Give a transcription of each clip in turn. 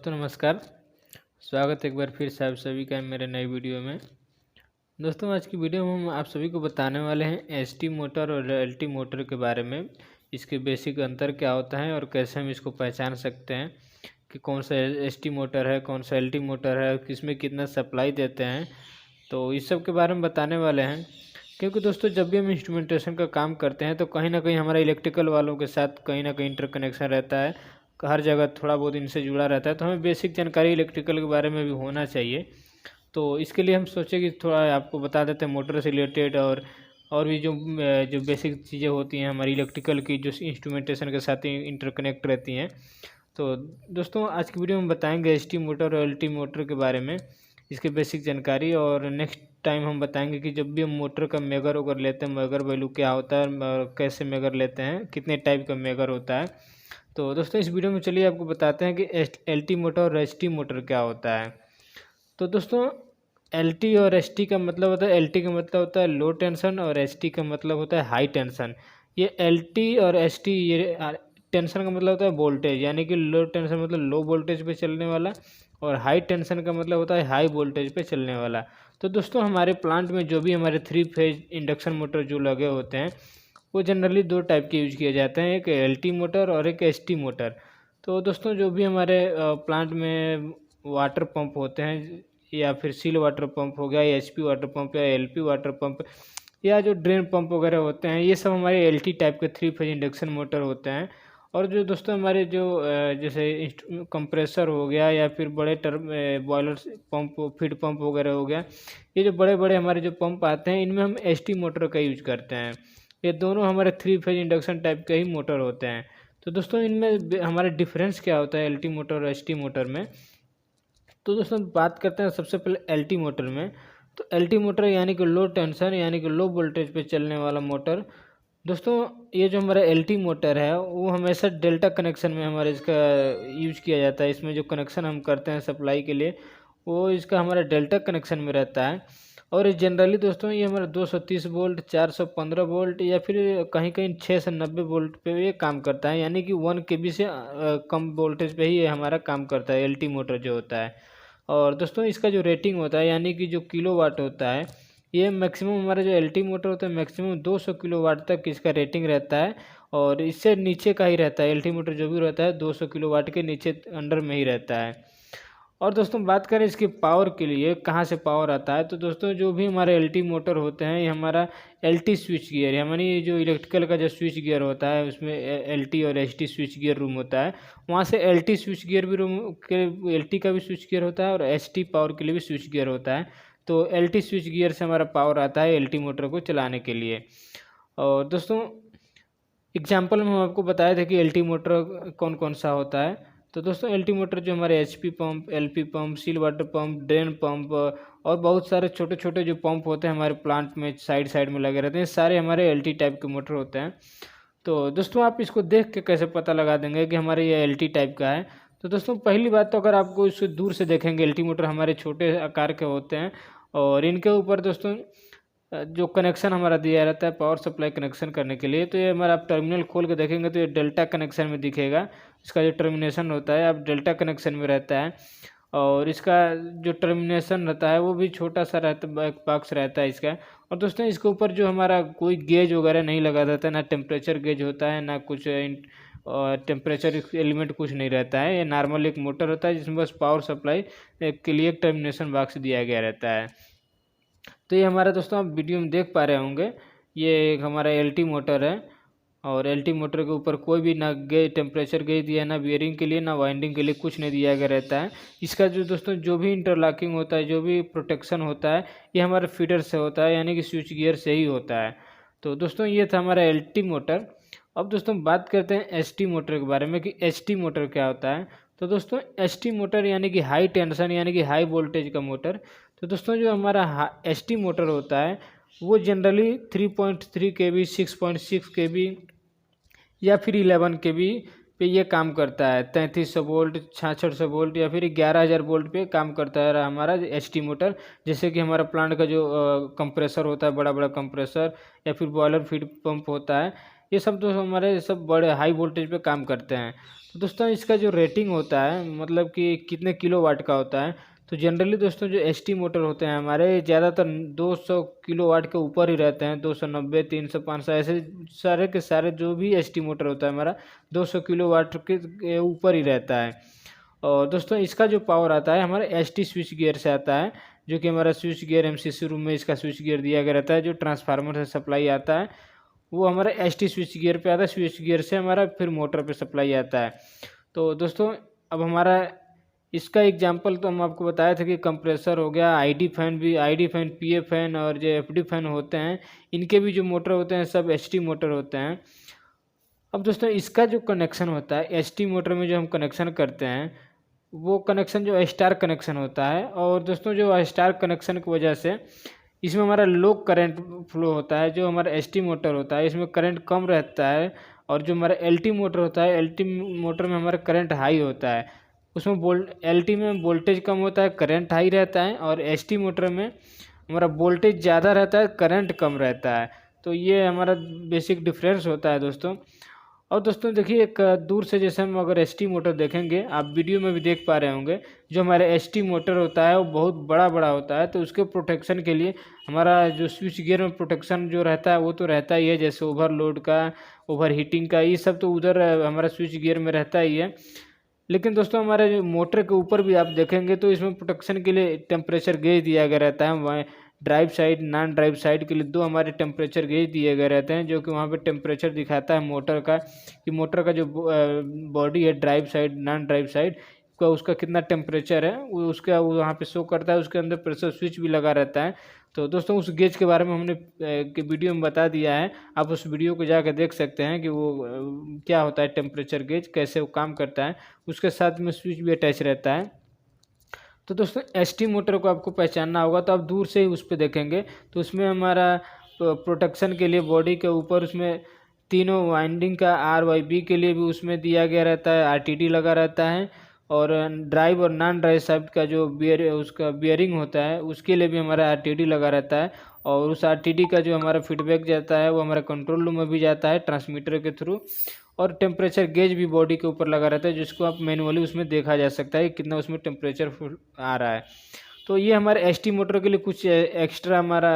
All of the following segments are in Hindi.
दोस्तों नमस्कार। स्वागत है एक बार फिर से आप सभी का मेरे नई वीडियो में। दोस्तों आज की वीडियो में हम आप सभी को बताने वाले हैं एसटी मोटर और एलटी मोटर के बारे में। इसके बेसिक अंतर क्या होता है और कैसे हम इसको पहचान सकते हैं कि कौन सा एसटी मोटर है, कौन सा एलटी मोटर है, किसमें कितना सप्लाई देते हैं। तो इस सब के बारे में बताने वाले हैं, क्योंकि दोस्तों जब भी हम इंस्ट्रूमेंटेशन का काम करते हैं तो कहीं ना कहीं हमारा इलेक्ट्रिकल वालों के साथ कहीं ना कहीं इंटरकनेक्शन रहता है, हर जगह थोड़ा बहुत इनसे जुड़ा रहता है। तो हमें बेसिक जानकारी इलेक्ट्रिकल के बारे में भी होना चाहिए। तो इसके लिए हम सोचे कि थोड़ा आपको बता देते हैं मोटर से रिलेटेड और भी जो बेसिक चीज़ें होती हैं हमारी इलेक्ट्रिकल की, जो इंस्ट्रूमेंटेशन के साथ इंटरकनेक्ट रहती हैं। तो दोस्तों आज की वीडियो में बताएंगे एसटी मोटर और एलटी मोटर के बारे में, इसके बेसिक जानकारी। और नेक्स्ट टाइम हम बताएंगे कि जब भी हम मोटर का मेगर वगैरह लेते हैं, मेगर वैल्यू क्या होता है और कैसे मेगर लेते हैं, कितने टाइप का मेगर होता है। तो दोस्तों इस वीडियो में चलिए आपको बताते हैं कि एलटी मोटर और एसटी मोटर क्या होता है। तो दोस्तों एलटी और एसटी का मतलब होता है, एलटी का मतलब होता है लो टेंशन और एसटी का मतलब होता है हाई टेंशन। ये एलटी और एसटी, ये टेंशन का मतलब होता है वोल्टेज, यानी कि लो टेंशन मतलब लो वोल्टेज पे चलने वाला, और हाई टेंशन का मतलब होता है हाई वोल्टेज पे चलने वाला। तो दोस्तों हमारे प्लांट में जो भी हमारे 3 फेज इंडक्शन मोटर जो लगे होते हैं वो जनरली 2 टाइप के यूज किए जाते हैं, एक एलटी मोटर और एक एसटी मोटर। तो दोस्तों जो भी हमारे प्लांट में वाटर पंप होते हैं, या फिर सील वाटर पंप हो गया, या एचपी वाटर पंप, या एलपी वाटर पंप, या जो ड्रेन पंप वगैरह होते हैं, ये सब हमारे एलटी टाइप के 3 फेज इंडक्शन मोटर होते हैं। और जो दोस्तों हमारे जो जैसे कंप्रेसर हो गया, या फिर बड़े term boiler pump, feed pump वगैरह हो गया, ये जो बड़े बड़े हमारे जो पंप आते हैं इनमें हम एसटी मोटर का यूज करते हैं। ये दोनों हमारे 3 फेज इंडक्शन टाइप के ही मोटर होते हैं। तो दोस्तों इनमें हमारा डिफरेंस क्या होता है एलटी मोटर और एसटी मोटर में। तो दोस्तों बात करते हैं सबसे पहले एलटी मोटर में। तो एलटी मोटर यानी कि लो टेंशन यानी कि लो वोल्टेज पे चलने वाला मोटर। दोस्तों ये जो हमारा एलटी मोटर है वो हमेशा डेल्टा कनेक्शन में हमारे इसका यूज किया जाता है। इसमें जो कनेक्शन हम करते हैं सप्लाई के लिए वो इसका हमारा डेल्टा कनेक्शन में रहता है। और जनरली दोस्तों ये हमारा 230 वोल्ट, 415 वोल्ट, या फिर कहीं कहीं 6 से 90 वोल्ट पे ये काम करता है, यानी कि 1 केवी से कम वोल्टेज पे ही ये हमारा काम करता है एलटी मोटर जो होता है। और दोस्तों इसका जो रेटिंग होता है यानी कि जो किलोवाट होता है, ये मैक्सिमम हमारा जो एलटी मोटर होता है मैक्सिमम 200 किलोवाट तक इसका रेटिंग रहता है। और इससे नीचे का ही रहता है, एलटी मोटर जो भी रहता है 200 किलोवाट के नीचे अंडर में ही रहता है। और दोस्तों बात करें इसकी पावर के लिए कहाँ से पावर आता है, तो दोस्तों जो भी हमारे एलटी मोटर होते हैं ये हमारा एलटी स्विच गियर, यानी जो इलेक्ट्रिकल का जो स्विच गियर होता है उसमें एलटी और एसटी स्विच गियर रूम होता है, वहाँ से एलटी स्विच गियर भी रूम के, एलटी का भी स्विच गियर होता है और एसटी पावर के लिए भी स्विच गियर होता है। तो एलटी स्विच गियर से हमारा पावर आता है एलटी मोटर को चलाने के लिए। और दोस्तों एग्जाम्पल में हम आपको बताए थे कि एलटी मोटर कौन कौन सा होता है। तो दोस्तों एलटी मोटर जो हमारे HP pump, LP pump, seal water pump, drain pump और बहुत सारे छोटे छोटे जो पंप होते हैं हमारे प्लांट में साइड साइड में लगे रहते हैं, सारे हमारे एलटी टाइप के मोटर होते हैं। तो दोस्तों आप इसको देख के कैसे पता लगा देंगे कि हमारे ये एलटी टाइप का है। तो दोस्तों पहली बात तो अगर आपको इससे दूर से देखेंगे, एलटी मोटर हमारे छोटे आकार के होते हैं और इनके ऊपर दोस्तों जो कनेक्शन हमारा दिया रहता है पावर सप्लाई कनेक्शन करने के लिए, तो ये हमारा आप टर्मिनल खोल के देखेंगे तो ये डेल्टा कनेक्शन में दिखेगा। इसका जो टर्मिनेशन होता है आप डेल्टा कनेक्शन में रहता है, और इसका जो टर्मिनेशन रहता है वो भी छोटा सा रहता है, बॉक्स रहता है इसका। और दोस्तों इसके ऊपर जो हमारा कोई गेज वगैरह नहीं लगा रहता है, ना टेम्परेचर गेज होता है ना कुछ टेम्परेचर एलिमेंट कुछ नहीं रहता है। ये नॉर्मल एक मोटर होता है जिसमें बस पावर सप्लाई के लिए एक टर्मिनेशन बॉक्स दिया गया रहता है। तो ये हमारा दोस्तों आप वीडियो में देख पा रहे होंगे, ये एक हमारा एलटी मोटर है। और एलटी मोटर के ऊपर कोई भी ना गेज, टेम्परेचर गेज दिया, ना बियरिंग के लिए ना वाइंडिंग के लिए कुछ नहीं दिया गया रहता है। इसका जो दोस्तों जो भी इंटरलॉकिंग होता है, जो भी प्रोटेक्शन होता है, ये हमारे फीडर से होता है, यानी कि स्विच गियर से ही होता है। तो दोस्तों ये था हमारा एलटी मोटर। अब दोस्तों बात करते हैं एसटी मोटर के बारे में कि एसटी मोटर क्या होता है। तो दोस्तों एसटी मोटर यानी कि हाई टेंशन यानी कि हाई वोल्टेज का मोटर। तो दोस्तों जो हमारा एसटी मोटर होता है वो जनरली 3.3 kV, 6.6 kV या फिर 11 kV पे ये काम करता है। 3300 वोल्ट, 6600 वोल्ट या फिर 11000 वोल्ट पे काम करता है हमारा एसटी मोटर। जैसे कि हमारा प्लांट का जो कंप्रेसर होता है, बड़ा बड़ा कंप्रेसर, या फिर बॉयलर फीड पंप होता है, ये सब तो हमारे सब बड़े हाई वोल्टेज पे काम करते हैं। तो दोस्तों इसका जो रेटिंग होता है मतलब कि कितने किलोवाट का होता है, तो जनरली दोस्तों जो एसटी मोटर होते हैं हमारे ज़्यादातर 200 किलोवाट के ऊपर ही रहते हैं। 290, 300, 500 ऐसे सारे के सारे जो भी एसटी मोटर होता है हमारा 200 किलोवाट के ऊपर ही रहता है। और दोस्तों इसका जो पावर आता है हमारे एसटी स्विच गियर से आता है, जो कि हमारा स्विच गियर एमसीसी रूम में इसका स्विच गियर दिया गया रहता है। जो ट्रांसफार्मर से सप्लाई आता है वो हमारा एसटी स्विच गियर पे आता है, स्विच गियर से हमारा फिर मोटर पे सप्लाई आता है। तो दोस्तों अब हमारा इसका एग्जांपल तो हम आपको बताए थे कि कंप्रेसर हो गया, आईडी फैन भी, आईडी फैन, पीए फैन और जो एफडी फैन होते हैं इनके भी जो मोटर होते हैं सब एसटी मोटर होते हैं। अब दोस्तों इसका जो कनेक्शन होता है एसटी मोटर में जो हम कनेक्शन करते हैं वो कनेक्शन जो स्टार कनेक्शन होता है। और दोस्तों जो स्टार कनेक्शन की वजह से इसमें हमारा लो करंट फ्लो होता है। जो हमारा एसटी मोटर होता है इसमें करंट कम रहता है, और जो हमारा एलटी मोटर होता है एलटी मोटर में हमारा करंट हाई होता है। उसमें एलटी में वोल्टेज कम होता है, करंट हाई रहता है, और एसटी मोटर में हमारा वोल्टेज ज़्यादा रहता है, करंट कम रहता है। तो ये हमारा बेसिक डिफरेंस होता है दोस्तों। और दोस्तों देखिए एक दूर से जैसे हम अगर एसटी मोटर देखेंगे, आप वीडियो में भी देख पा रहे होंगे, जो हमारा एसटी मोटर होता है वो बहुत बड़ा बड़ा होता है। तो उसके प्रोटेक्शन के लिए हमारा जो स्विच गियर में प्रोटेक्शन जो रहता है वो तो रहता ही है, जैसे ओवरलोड का, ओवर हीटिंग का, ये सब तो उधर हमारा स्विच गियर में रहता ही है। लेकिन दोस्तों हमारे जो मोटर के ऊपर भी आप देखेंगे तो इसमें प्रोटेक्शन के लिए टेम्परेचर गेज दिया गया रहता है। वहाँ drive side, non drive side के लिए दो हमारे टेम्परेचर गेज दिए गए रहते हैं, जो कि वहाँ पे टेम्परेचर दिखाता है मोटर का, कि मोटर का जो बॉडी है drive side, non drive side का, उसका कितना टेम्परेचर है वो उसका वहाँ पे शो करता है। उसके अंदर प्रेशर स्विच भी लगा रहता है। तो दोस्तों उस गेज के बारे में हमने के वीडियो में बता दिया है, आप उस वीडियो को जाकर देख सकते हैं कि वो क्या होता है टेम्परेचर गेज, कैसे वो काम करता है। उसके साथ में स्विच भी अटैच रहता है। तो दोस्तों एसटी मोटर को आपको पहचानना होगा, तो आप दूर से ही उस पर देखेंगे तो उसमें हमारा प्रोटेक्शन के लिए बॉडी के ऊपर उसमें तीनों वाइंडिंग का RYB के लिए भी उसमें दिया गया रहता है, RTD लगा रहता है। और ड्राइव और नॉन ड्राइव साइड का जो उसका बियरिंग होता है उसके लिए भी हमारा RTD लगा रहता है। और उस RTD का जो हमारा फीडबैक जाता है वो हमारा कंट्रोल रूम में भी जाता है ट्रांसमीटर के थ्रू। और टेम्परेचर गेज भी बॉडी के ऊपर लगा रहता है, जिसको आप मैनुअली उसमें देखा जा सकता है कि कितना उसमें टेम्परेचर आ रहा है। तो ये हमारे एसटी मोटर के लिए कुछ एक्स्ट्रा हमारा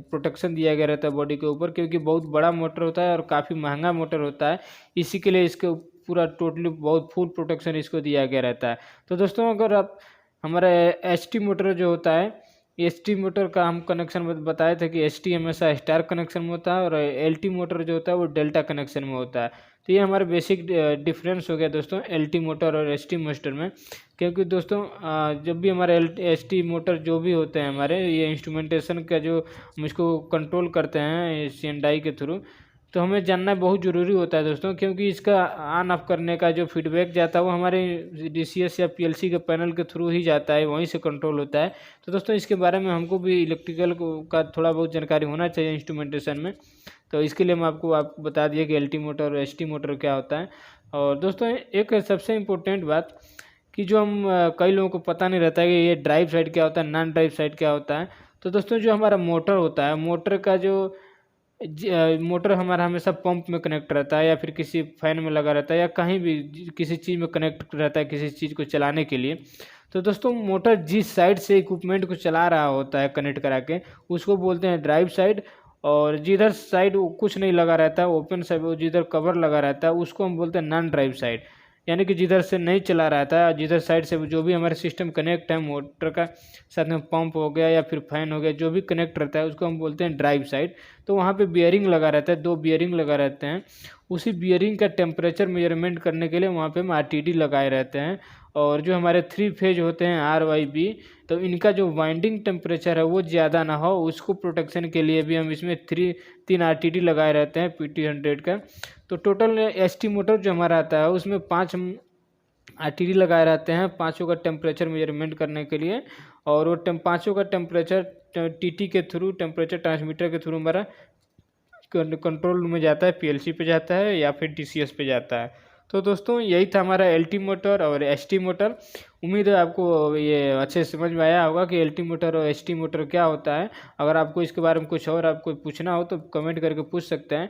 प्रोटेक्शन दिया गया रहता है बॉडी के ऊपर, क्योंकि बहुत बड़ा मोटर होता है और काफ़ी महंगा मोटर होता है। इसी के लिए इसके पूरा टोटली बहुत फुल प्रोटेक्शन इसको दिया गया रहता है। तो दोस्तों अगर आप हमारा एसटी मोटर जो होता है, एसटी मोटर का हम कनेक्शन बताए थे कि एसटी हमेशा स्टार कनेक्शन में होता है और एलटी मोटर जो होता है वो डेल्टा कनेक्शन में होता है। तो ये हमारा बेसिक डिफरेंस हो गया दोस्तों एलटी मोटर और एसटी मोटर में। क्योंकि दोस्तों जब भी हमारे एसटी मोटर जो भी होते हैं हमारे, ये इंस्ट्रूमेंटेशन का जो हम इसको कंट्रोल करते हैं सीएनडाई के थ्रू, तो हमें जानना बहुत ज़रूरी होता है दोस्तों, क्योंकि इसका ऑन ऑफ करने का जो फीडबैक जाता है वो हमारे डीसीएस या पीएलसी के पैनल के थ्रू ही जाता है, वहीं से कंट्रोल होता है। तो दोस्तों इसके बारे में हमको भी इलेक्ट्रिकल का थोड़ा बहुत जानकारी होना चाहिए इंस्ट्रूमेंटेशन में। तो इसके लिए मैं आपको बता दिया कि एलटी मोटर और एसटी मोटर क्या होता है। और दोस्तों एक सबसे इम्पोर्टेंट बात कि जो हम कई लोगों को पता नहीं रहता है कि ये ड्राइव साइड क्या होता है, नॉन ड्राइव साइड क्या होता है। तो दोस्तों जो हमारा मोटर होता है, मोटर का जो मोटर हमारा हमेशा पंप में कनेक्ट रहता है या फिर किसी फैन में लगा रहता है या कहीं भी किसी चीज़ में कनेक्ट रहता है किसी चीज़ को चलाने के लिए। तो दोस्तों मोटर जिस साइड से इक्विपमेंट को चला रहा होता है कनेक्ट करा के, उसको बोलते हैं ड्राइव साइड। और जिधर साइड कुछ नहीं लगा रहता है, ओपन साइड, जिधर कवर लगा रहता है, उसको हम बोलते हैं नॉन ड्राइव साइड। यानी कि जिधर से नहीं चला रहता है, जिधर साइड से जो भी हमारे सिस्टम कनेक्ट है मोटर का, साथ में पंप हो गया या फिर फैन हो गया, जो भी कनेक्ट रहता है उसको हम बोलते हैं ड्राइव साइड। तो वहाँ पे बियरिंग लगा रहता है, 2 बियरिंग लगा रहते हैं। उसी बियरिंग का टेम्परेचर मेजरमेंट करने के लिए वहाँ पे हम RTD लगाए रहते हैं। और जो हमारे 3 फेज होते हैं RYB, तो इनका जो वाइंडिंग टेम्परेचर है वो ज़्यादा ना हो, उसको प्रोटेक्शन के लिए भी हम इसमें 3 RTD लगाए रहते हैं PT100 का। तो टोटल एसटी मोटर जो हमारा आता है उसमें 5 RTD लगाए रहते हैं, पाँचों का टेम्परेचर मेजरमेंट करने के लिए। और वो पाँचों का टेम्परेचर TT के थ्रू, टेम्परेचर ट्रांसमीटर के थ्रू हमारा कंट्रोल रूम में जाता है, PLC पे जाता है या फिर DCS पे जाता है। तो दोस्तों यही था हमारा LT मोटर और ST मोटर। उम्मीद है आपको ये अच्छे से समझ में आया होगा कि LT मोटर और ST मोटर क्या होता है। अगर आपको इसके बारे में कुछ और आपको पूछना हो तो कमेंट करके पूछ सकते हैं।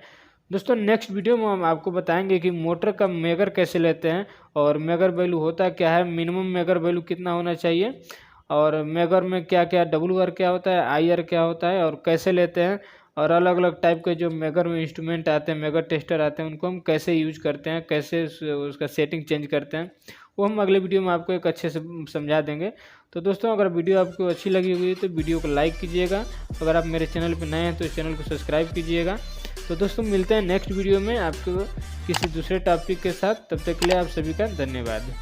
दोस्तों नेक्स्ट वीडियो में हम आपको बताएंगे कि मोटर का मेगर कैसे लेते हैं और मेगर वैल्यू होता क्या है, मिनिमम मेगर वैल्यू कितना होना चाहिए, और मेगर में क्या क्या डब्ल्यू आर क्या होता है, आई आर क्या होता है और कैसे लेते हैं, और अलग अलग टाइप के जो मेगर में इंस्ट्रूमेंट आते हैं, मेगर टेस्टर आते हैं, उनको हम कैसे यूज करते हैं, कैसे उसका सेटिंग चेंज करते हैं, वो हम अगले वीडियो में आपको एक अच्छे से समझा देंगे। तो दोस्तों अगर वीडियो आपको अच्छी लगी हुई तो वीडियो को लाइक कीजिएगा, अगर आप मेरे चैनल पर नए हैं तो चैनल को सब्सक्राइब कीजिएगा। तो दोस्तों मिलते हैं नेक्स्ट वीडियो में आपको किसी दूसरे टॉपिक के साथ, तब तक के लिए आप सभी का धन्यवाद।